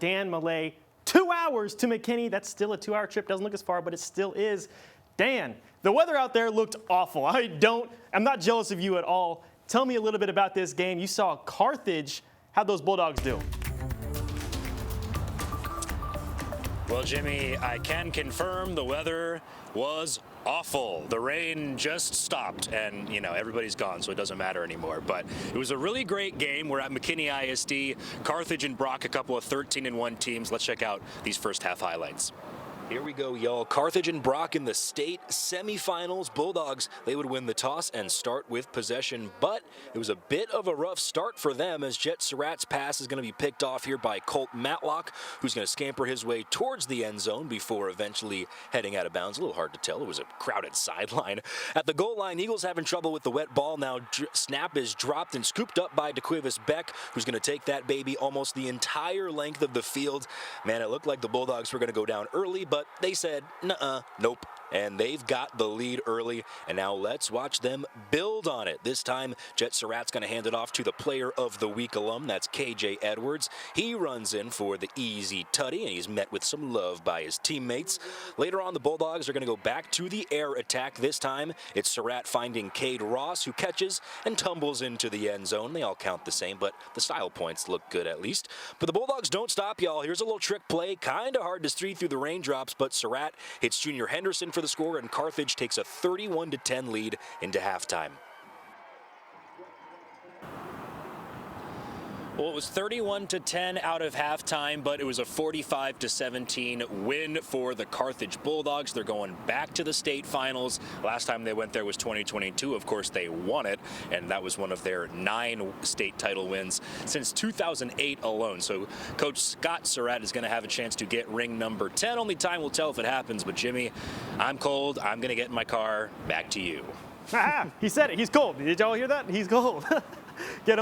Dan Millay, 2 hours to McKinney. That's still a 2-hour trip. Doesn't look as far, but it still is. Dan, the weather out there looked awful. I'm not jealous of you at all. Tell me a little bit about this game. You saw Carthage. How'd those Bulldogs do? Well, Jimmy, I can confirm the weather was awful. The rain just stopped and, everybody's gone, so it doesn't matter anymore. But it was a really great game. We're at McKinney ISD. Carthage and Brock, a couple of 13-1 teams. Let's check out these first half highlights. Here we go, y'all. Carthage and Brock in the state semifinals. Bulldogs, they would win the toss and start with possession, but it was a bit of a rough start for them as Jet Surratt's pass is going to be picked off here by Colt Matlock, who's going to scamper his way towards the end zone before eventually heading out of bounds. A little hard to tell. It was a crowded sideline. At the goal line, Eagles having trouble with the wet ball. Now snap is dropped and scooped up by DeQuivis Beck, who's going to take that baby almost the entire length of the field. Man, it looked like the Bulldogs were going to go down early, but they said, nuh-uh, nope. And they've got the lead early, and now let's watch them build on it. This time, Jet Surratt's going to hand it off to the Player of the Week alum. That's KJ Edwards. He runs in for the easy tutty, and he's met with some love by his teammates. Later on, the Bulldogs are going to go back to the air attack. This time, it's Surratt finding Cade Ross, who catches and tumbles into the end zone. They all count the same, but the style points look good at least. But the Bulldogs don't stop, y'all. Here's a little trick play. Kind of hard to see through the raindrops, but Surratt hits Junior Henderson for the score, and Carthage takes a 31-10 lead into halftime. Well, it was 31-10 out of halftime, but it was a 45-17 win for the Carthage Bulldogs. They're going back to the state finals. Last time they went there was 2022. Of course, they won it, and that was one of their 9 state title wins since 2008 alone. So Coach Scott Surratt is going to have a chance to get ring number 10. Only time will tell if it happens, but Jimmy, I'm cold. I'm going to get in my car. Back to you. He said it. He's cold. Did y'all hear that? He's cold. Get